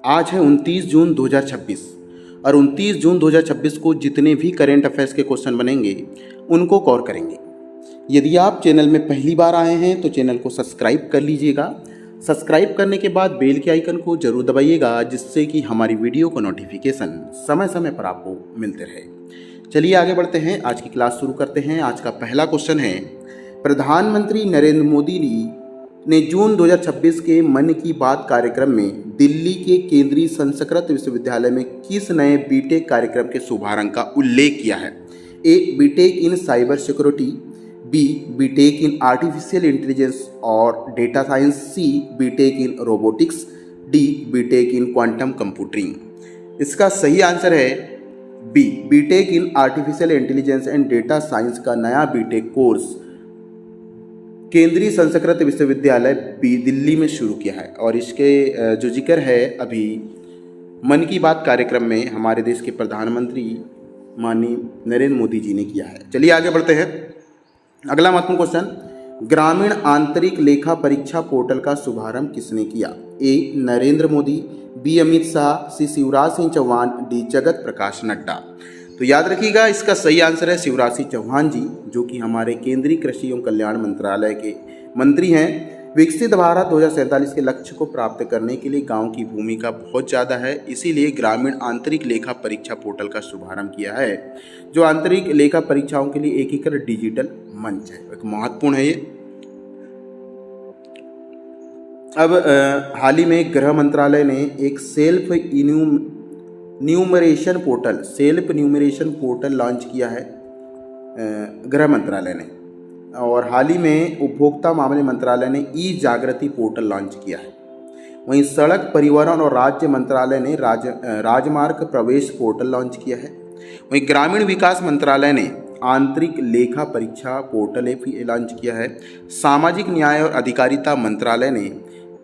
आज है 29 जून 2026 और 29 जून 2026 को जितने भी करेंट अफेयर्स के क्वेश्चन बनेंगे उनको कवर करेंगे। यदि आप चैनल में पहली बार आए हैं तो चैनल को सब्सक्राइब कर लीजिएगा। सब्सक्राइब करने के बाद बेल के आइकन को जरूर दबाइएगा, जिससे कि हमारी वीडियो को नोटिफिकेशन समय समय पर आपको मिलते रहे। चलिए आगे बढ़ते हैं, आज की क्लास शुरू करते हैं। आज का पहला क्वेश्चन है, प्रधानमंत्री नरेंद्र मोदी ने जून 2026 के मन की बात कार्यक्रम में दिल्ली के केंद्रीय संस्कृत विश्वविद्यालय में किस नए बीटेक कार्यक्रम के शुभारंभ का उल्लेख किया है? A. BTech in cyber security, B. BTech in artificial intelligence और data science, C. BTech in robotics, D. BTech in quantum computing. इसका सही आंसर है B. BTech in artificial intelligence and data science का नया बीटेक कोर्स केंद्रीय संस्कृत विश्वविद्यालय दिल्ली में शुरू किया है। और इसके जो जिक्र है अभी मन की बात कार्यक्रम में हमारे देश के प्रधानमंत्री माननीय नरेंद्र मोदी जी ने किया है। चलिए आगे बढ़ते हैं। अगला महत्वपूर्ण क्वेश्चन, ग्रामीण आंतरिक लेखा परीक्षा पोर्टल का शुभारंभ किसने किया? ए. नरेंद्र मोदी, बी. अमित शाह, सी. शिवराज सिंह चौहान, डी. जगत प्रकाश नड्डा। तो याद रखिएगा, इसका सही आंसर है शिवराज सिंह चौहान जी, जो कि हमारे केंद्रीय कृषि एवं कल्याण मंत्रालय के मंत्री हैं। विकसित भारत 2047 के लक्ष्य को प्राप्त करने के लिए गांव की भूमिका बहुत ज़्यादा है, इसीलिए ग्रामीण आंतरिक लेखा परीक्षा पोर्टल का शुभारंभ किया है, जो आंतरिक लेखा परीक्षाओं के लिए एकीकृत डिजिटल मंच है। एक महत्वपूर्ण है ये। अब हाल ही में गृह मंत्रालय ने एक सेल्फ न्यूमरेशन पोर्टल लॉन्च किया है गृह मंत्रालय ने, और हाल ही में उपभोक्ता मामले मंत्रालय ने ई जागृति पोर्टल लॉन्च किया है। वहीं सड़क परिवहन और राज्य मंत्रालय ने राजमार्ग प्रवेश पोर्टल लॉन्च किया है। वहीं ग्रामीण विकास मंत्रालय ने आंतरिक लेखा परीक्षा पोर्टल लॉन्च किया है। सामाजिक न्याय और अधिकारिता मंत्रालय ने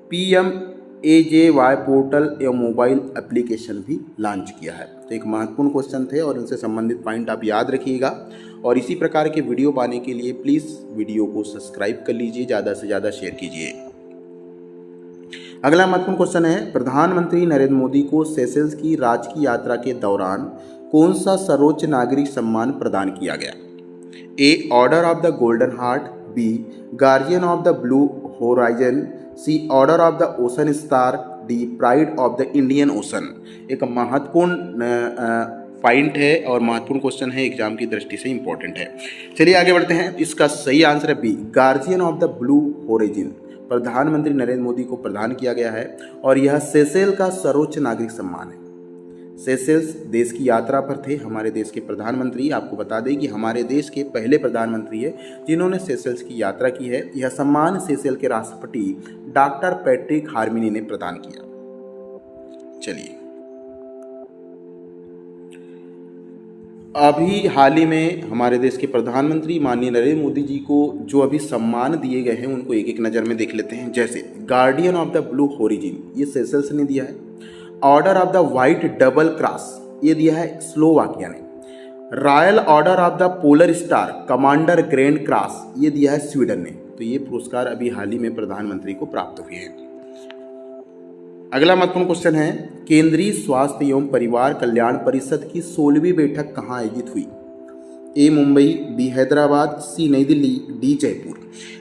PMAJY पोर्टल एवं मोबाइल एप्लीकेशन भी लॉन्च किया है। तो एक महत्वपूर्ण क्वेश्चन थे और इनसे संबंधित पॉइंट आप याद रखिएगा, और इसी प्रकार के वीडियो पाने के लिए प्लीज़ वीडियो को सब्सक्राइब कर लीजिए, ज़्यादा से ज़्यादा शेयर कीजिए। अगला महत्वपूर्ण क्वेश्चन है, प्रधानमंत्री नरेंद्र मोदी को सेशेल्स की राजकीय यात्रा के दौरान कौन सा सर्वोच्च नागरिक सम्मान प्रदान किया गया? A. Order of the Golden Heart, B. Guardian of the blue Horizon, C. Order of the Ocean Star, D. Pride of the Indian Ocean. एक महत्वपूर्ण पॉइंट है और महत्वपूर्ण क्वेश्चन है, एग्जाम की दृष्टि से इंपॉर्टेंट है। चलिए आगे बढ़ते हैं। इसका सही आंसर है B. Guardian of the blue horizon प्रधानमंत्री नरेंद्र मोदी को प्रदान किया गया है, और यह सेशेल का सर्वोच्च नागरिक सम्मान है। सेशेल्स देश की यात्रा पर थे हमारे देश के प्रधानमंत्री। आपको बता दें कि हमारे देश के पहले प्रधानमंत्री है जिन्होंने सेशेल्स की यात्रा की है। यह सम्मान सेशेल के राष्ट्रपति डॉक्टर पैट्रिक हार्मिनी ने प्रदान किया। चलिए, अभी हाल ही में हमारे देश के प्रधानमंत्री माननीय नरेंद्र मोदी जी को जो अभी सम्मान दिए गए हैं उनको एक एक नज़र में देख लेते हैं। जैसे गार्डियन ऑफ द ब्लू होरिजिन, ये सेशेल्स ने दिया है। Order of the white double cross, ये दिया है स्लोवाकिया ने। Royal order of the polar star commander grand cross, ये दिया है स्वीडन ने। तो ये पुरस्कार अभी हाल ही में प्रधानमंत्री को प्राप्त हुए हैं। अगला महत्वपूर्ण क्वेश्चन है, केंद्रीय स्वास्थ्य एवं परिवार कल्याण परिषद की 16वीं बैठक कहाँ आयोजित हुई? ए. मुंबई, बी. हैदराबाद, सी. नई दिल्ली, डी. जयपुर।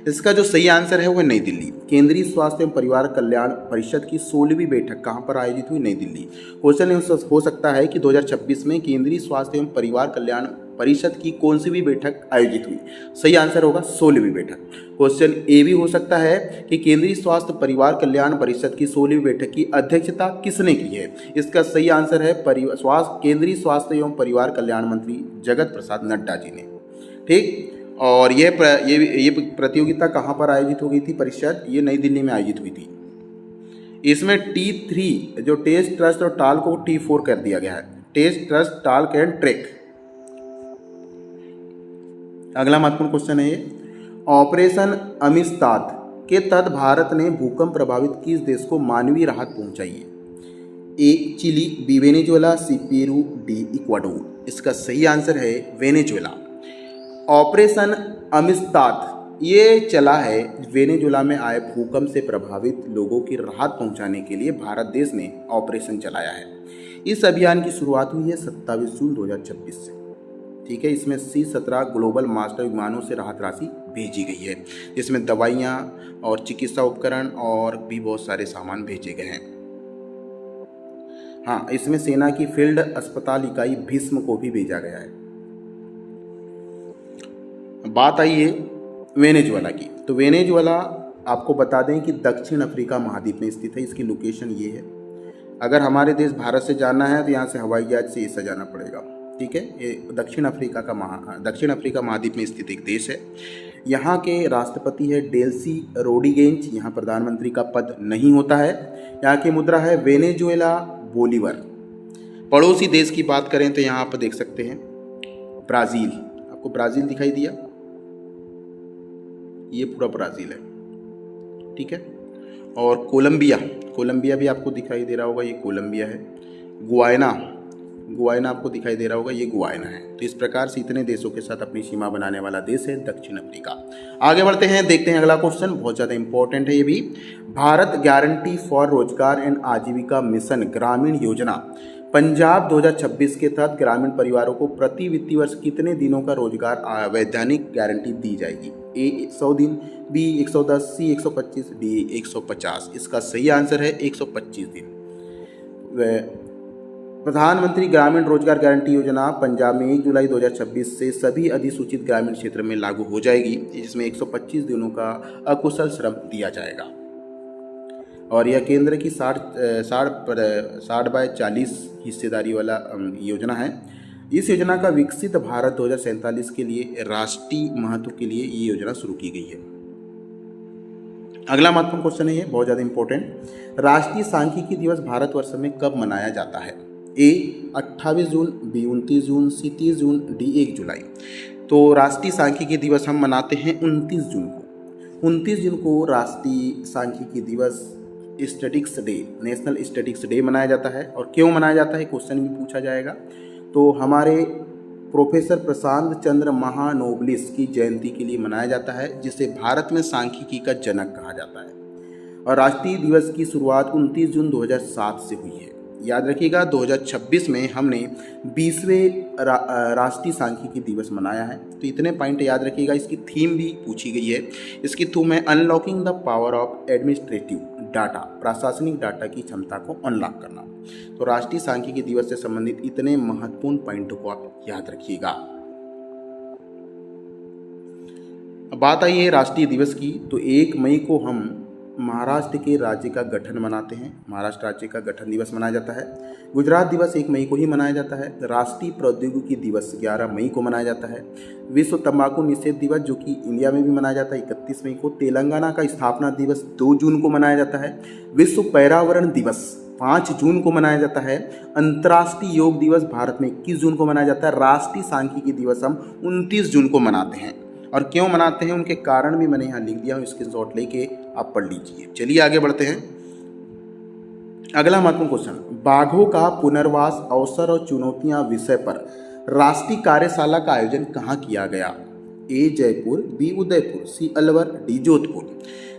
इसका जो सही आंसर है वो है नई दिल्ली। केंद्रीय स्वास्थ्य एवं परिवार कल्याण परिषद की 16वीं बैठक कहाँ पर आयोजित हुई? नई दिल्ली। क्वेश्चन हो सकता है कि 2026 में केंद्रीय स्वास्थ्य एवं परिवार कल्याण परिषद की कौन सी भी बैठक आयोजित हुई? सही आंसर होगा 16वीं बैठक। क्वेश्चन ए भी हो सकता है कि केंद्रीय स्वास्थ्य परिवार कल्याण परिषद की 16वीं बैठक की अध्यक्षता किसने की है? इसका सही आंसर है केंद्रीय स्वास्थ्य एवं परिवार कल्याण मंत्री जगत प्रसाद नड्डा जी ने। ठीक, और ये प्रतियोगिता कहाँ पर आयोजित हो गई थी? परिषद ये नई दिल्ली में आयोजित हुई थी। इसमें T3 जो टेस्ट, ट्रस्ट और टाल को T4 कर दिया गया है। Test, trust, talk and track. अगला महत्वपूर्ण क्वेश्चन है, ऑपरेशन अमिस्ताद के तहत भारत ने भूकंप प्रभावित किस देश को मानवीय राहत पहुंचाई है? A. Chile, B. Venezuela, C. Peru, D. Ecuador. इसका सही आंसर है वेनेजुएला। ऑपरेशन अमिस्ताद ये चला है वेनेजुएला में आए भूकंप से प्रभावित लोगों की राहत पहुंचाने के लिए भारत देश ने ऑपरेशन चलाया है। इस अभियान की शुरुआत हुई है 27 जून 2026 से। ठीक है, इसमें C-17 ग्लोबल मास्टर विमानों से राहत राशि भेजी गई है, जिसमें दवाइयाँ और चिकित्सा उपकरण और भी बहुत सारे सामान भेजे गए हैं। हाँ, इसमें सेना की फील्ड अस्पताल इकाई भीष्म को भी भेजा गया है। बात आई है वेनेजुएला की, तो वेनेजुएला आपको बता दें कि दक्षिण अफ्रीका महाद्वीप में स्थित है। इसकी लोकेशन ये है। अगर हमारे देश भारत से जाना है तो यहाँ से हवाई जहाज से ऐसा जाना पड़ेगा। ठीक है, ये दक्षिण अफ्रीका महाद्वीप में स्थित एक देश है। यहाँ के राष्ट्रपति है डेल्सी रोड्रिगेज। यहाँ प्रधानमंत्री का पद नहीं होता है। यहाँ की मुद्रा है वेनेजुएला बोलीवर। पड़ोसी देश की बात करें तो यहाँ आप देख सकते हैं ब्राज़ील। आपको ब्राज़ील दिखाई दिया, ये पूरा ब्राज़ील है। ठीक है, और कोलंबिया भी आपको दिखाई दे रहा होगा, ये कोलंबिया है। गुयाना आपको दिखाई दे रहा होगा, ये गुयाना है। तो इस प्रकार से इतने देशों के साथ अपनी सीमा बनाने वाला देश है दक्षिण अफ्रीका। आगे बढ़ते हैं, देखते हैं अगला क्वेश्चन, बहुत ज़्यादा इंपॉर्टेंट है ये भी। भारत गारंटी फॉर रोजगार एंड आजीविका मिशन ग्रामीण योजना पंजाब 2026 के तहत ग्रामीण परिवारों को प्रति वित्तीय वर्ष कितने दिनों का रोजगार वैधानिक गारंटी दी जाएगी? ए 100 दिन, बी 110, सी 125, डी 150। इसका सही आंसर है 125 दिन। प्रधानमंत्री ग्रामीण रोजगार गारंटी योजना पंजाब में 1 जुलाई 2026 से सभी अधिसूचित ग्रामीण क्षेत्र में लागू हो जाएगी, जिसमें 125 दिनों का अकुशल श्रम दिया जाएगा। और यह केंद्र की 60/40 हिस्सेदारी वाला योजना है। इस योजना का विकसित भारत 2047 के लिए राष्ट्रीय महत्व के लिए ये योजना शुरू की गई है। अगला महत्वपूर्ण क्वेश्चन है, ये बहुत ज़्यादा इंपॉर्टेंट। राष्ट्रीय सांख्यिकी दिवस भारतवर्ष में कब मनाया जाता है? ए 28 जून, बी 29 जून, सी 30 जून, डी 1 जुलाई। तो राष्ट्रीय सांख्यिकी दिवस हम मनाते हैं 29 जून को। 29 जून को राष्ट्रीय सांख्यिकी दिवस statistics day, national statistics day मनाया जाता है। और क्यों मनाया जाता है, क्वेश्चन भी पूछा जाएगा। तो हमारे प्रोफेसर प्रशांत चंद्र महानोबलिस की जयंती के लिए मनाया जाता है, जिसे भारत में सांख्यिकी का जनक कहा जाता है। और राष्ट्रीय दिवस की शुरुआत 29 जून 2007 से हुई है। याद रखिएगा 2026 में हमने 20वें राष्ट्रीय सांख्यिकी दिवस मनाया है। तो इतने पॉइंट याद रखिएगा। इसकी थीम भी पूछी गई है। इसकी थीम है unlocking the power of administrative data, प्रशासनिक डाटा की क्षमता को अनलॉक करना। तो राष्ट्रीय सांख्यिकी दिवस से संबंधित इतने महत्वपूर्ण पॉइंटों को आप याद रखिएगा। बात आई है राष्ट्रीय दिवस की, तो 1 मई को हम महाराष्ट्र के राज्य का गठन मनाते हैं। महाराष्ट्र राज्य का गठन दिवस मनाया जाता है। गुजरात दिवस 1 मई को ही मनाया जाता है। राष्ट्रीय प्रौद्योगिकी दिवस 11 मई को मनाया जाता है। विश्व तंबाकू निषेध दिवस जो कि इंडिया में भी मनाया जाता है 31 मई को। तेलंगाना का स्थापना दिवस 2 जून को मनाया जाता है। विश्व पर्यावरण दिवस 5 जून को मनाया जाता है। अंतर्राष्ट्रीय योग दिवस भारत में 21 जून को मनाया जाता है। राष्ट्रीय सांख्यिकी दिवस हम 29 जून को मनाते हैं। और क्यों मनाते हैं उनके कारण भी मैंने यहाँ लिख दिया हूँ, स्क्रीनशॉट लेके आप पढ़ लीजिए। चलिए आगे बढ़ते हैं। अगला महत्वपूर्ण क्वेश्चन, बाघों का पुनर्वास अवसर और चुनौतियां विषय पर राष्ट्रीय कार्यशाला का आयोजन कहाँ किया गया? ए जयपुर, बी उदयपुर, सी अलवर, डी जोधपुर।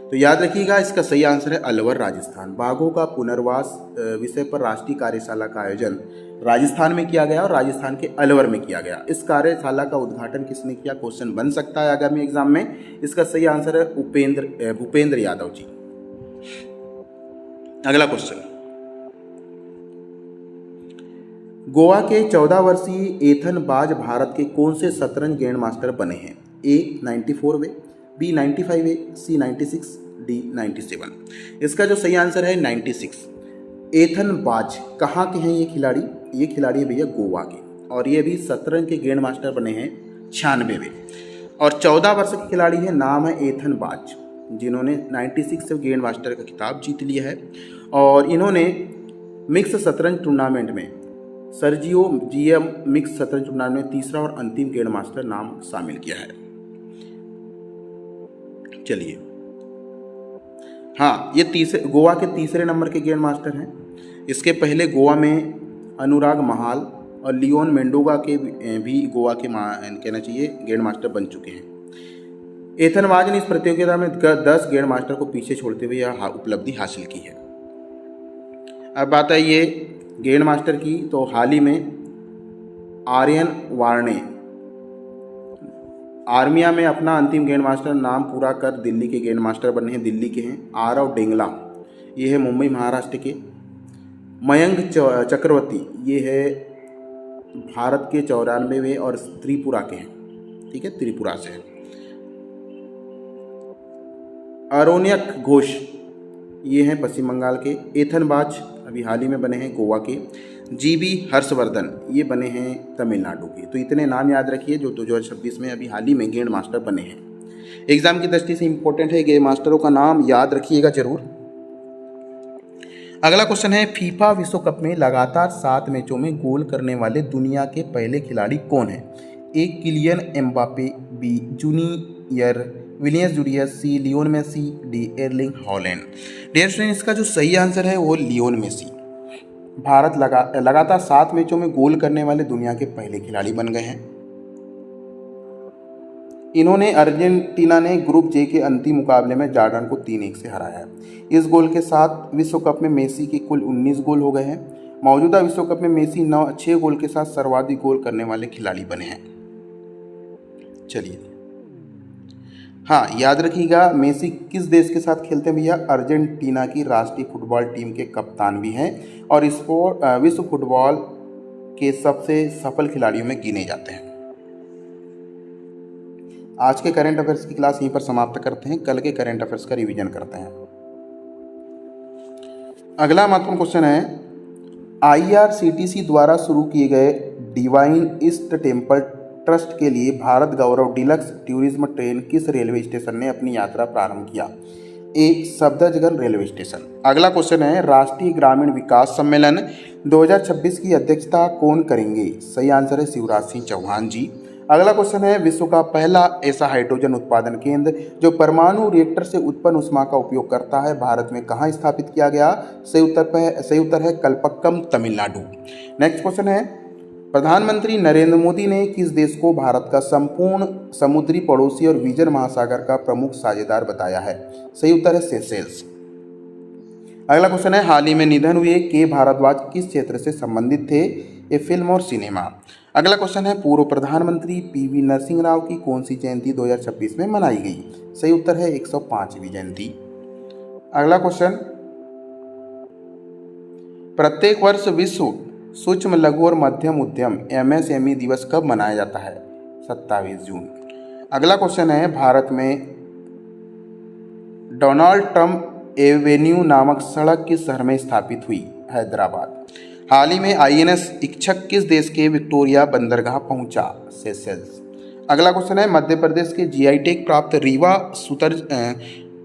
तो याद रखिएगा इसका सही आंसर है अलवर, राजस्थान। बाघों का पुनर्वास विषय पर राष्ट्रीय कार्यशाला का आयोजन राजस्थान में किया गया और राजस्थान के अलवर में किया गया। इस कार्यशाला का उद्घाटन किसने किया? क्वेश्चन बन सकता है आगामी एग्जाम में। इसका सही आंसर है भूपेंद्र यादव जी। अगला क्वेश्चन, गोवा के 14 वर्षीय एथन बाज भारत के कौन से शतरंज ग्रैंड मास्टर बने हैं? ए 94वें, बी 95वें, सी 96, डी 97। इसका जो सही आंसर है 96। एथन बाज कहाँ के हैं ये खिलाड़ी? ये खिलाड़ी है भैया गोवा के, और ये भी शतरंज के ग्रैंड मास्टर बने हैं 96वें। और 14 वर्ष के खिलाड़ी है, नाम है एथन बाज, जिन्होंने 96 से ग्रैंड मास्टर का खिताब जीत लिया है। और इन्होंने मिक्स शतरंज टूर्नामेंट में सर्जियो जीएम मिक्स शतरंज टूर्नामेंट में तीसरा और अंतिम ग्रैंड मास्टर नाम शामिल किया है। चलिए, हाँ, ये गोवा के तीसरे नंबर के ग्रैंड मास्टर हैं। इसके पहले गोवा में अनुराग महाल और लियोन मेंडोगा के भी गोवा के कहना चाहिए ग्रैंड मास्टर बन चुके हैं। एथनबाज ने इस प्रतियोगिता में 10 ग्रैंड मास्टर को पीछे छोड़ते हुए यह उपलब्धि हासिल की है। अब बात है ये ग्रैंड मास्टर की, तो हाल ही में आर्यन वार्णे आर्मिया में अपना अंतिम ग्रैंड मास्टर नाम पूरा कर दिल्ली के ग्रैंड मास्टर बने हैं। दिल्ली के हैं। आरव डेंगला ये है मुंबई महाराष्ट्र के। मयंक चक्रवर्ती ये है भारत के 94वें और त्रिपुरा के हैं, ठीक है, त्रिपुरा से है। अरोन्यक घोष ये हैं पश्चिम बंगाल के। एथनबाज अभी हाल ही में बने हैं गोवा के। जीबी हर्षवर्धन ये बने हैं तमिलनाडु के। तो इतने नाम याद रखिए जो 2026 में अभी हाल ही में ग्रैंड मास्टर बने हैं। एग्जाम की दृष्टि से इंपॉर्टेंट है, ग्रैंड मास्टरों का नाम याद रखिएगा जरूर। अगला क्वेश्चन है फीफा विश्व कप में लगातार 7 मैचों में गोल करने वाले दुनिया के पहले खिलाड़ी कौन है? A Kylian Mbappe, B Junior Williams Julius, C Leon Messi, D Erling Haaland. Dear student, इसका जो सही आंसर है वो लियोन मेसी। भारत लगातार 7 मैचों में गोल करने वाले दुनिया के पहले खिलाड़ी बन गए हैं। इन्होंने अर्जेंटीना ने ग्रुप जे के अंतिम मुकाबले में जॉर्डन को 3-1 से हराया है। इस गोल के साथ विश्व कप में मेसी के कुल 19 गोल हो गए हैं। मौजूदा विश्व कप में मेसी 6 गोल के साथ सर्वाधिक गोल करने वाले खिलाड़ी बने हैं। चलिए, हाँ याद रखिएगा, मेसी किस देश के साथ खेलते हैं भैया? अर्जेंटीना की राष्ट्रीय फुटबॉल टीम के कप्तान भी हैं और विश्व फुटबॉल के सबसे सफल खिलाड़ियों में गिने जाते हैं। आज के करंट अफेयर्स की क्लास यहीं पर समाप्त करते हैं। कल के करंट अफेयर्स का रिवीजन करते हैं। अगला महत्वपूर्ण क्वेश्चन है IRCTC द्वारा शुरू किए गए डिवाइन ईस्ट टेम्पल ट्रस्ट के लिए भारत गौरव डिलक्स टूरिज्म ट्रेन किस रेलवे स्टेशन ने अपनी यात्रा प्रारंभ किया? ए सफदरजंग रेलवे स्टेशन। अगला क्वेश्चन है राष्ट्रीय ग्रामीण विकास सम्मेलन 2026 की अध्यक्षता कौन करेंगे? सही आंसर है शिवराज सिंह चौहान जी। अगला क्वेश्चन है विश्व का पहला ऐसा हाइड्रोजन उत्पादन केंद्र जो परमाणु रिएक्टर से उत्पन्न ऊष्मा का उपयोग करता है भारत में कहाँ स्थापित किया गया? सही उत्तर है कल्पक्कम, तमिलनाडु। नेक्स्ट क्वेश्चन है प्रधानमंत्री नरेंद्र मोदी ने किस देश को भारत का संपूर्ण समुद्री पड़ोसी और विजन महासागर का प्रमुख साझेदार बताया है? सही उत्तर है सेशेल्स। अगला क्वेश्चन है हाल ही में निधन हुए के भारद्वाज किस क्षेत्र से संबंधित थे? ये फिल्म और सिनेमा। अगला क्वेश्चन है पूर्व प्रधानमंत्री PV नरसिंह राव की कौन सी जयंती 2026 में मनाई गई? सही उत्तर है 105वीं जयंती। अगला क्वेश्चन प्रत्येक वर्ष विश्व सूक्ष्म लघु और मध्यम उद्यम MSME दिवस कब मनाया जाता है? 27 जून। अगला क्वेश्चन है भारत में डोनाल्ड ट्रंप एवेन्यू नामक सड़क किस शहर में स्थापित हुई? हैदराबाद। हाल ही में INS इच्छक किस देश के विक्टोरिया बंदरगाह पहुंचा? सेशेल्स। अगला क्वेश्चन है मध्य प्रदेश के GI टैग प्राप्त रीवा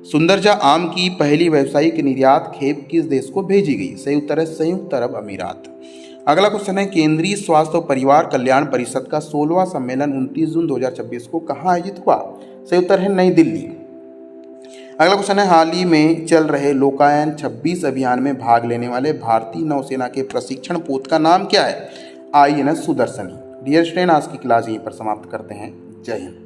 सुंदरजा आम की पहली व्यावसायिक निर्यात खेप किस देश को भेजी गई? सही उत्तर है संयुक्त अरब अमीरात। अगला क्वेश्चन है केंद्रीय स्वास्थ्य और परिवार कल्याण परिषद का 16वां सम्मेलन 29 जून 2026 को कहाँ आयोजित हुआ? सही उत्तर है नई दिल्ली। अगला क्वेश्चन है हाल ही में चल रहे लोकायन 26 अभियान में भाग लेने वाले भारतीय नौसेना के प्रशिक्षण पोत का नाम क्या है? INS सुदर्शनी। डियर स्टूडेंट, आज की क्लास यहीं पर समाप्त करते हैं। जय हिंद।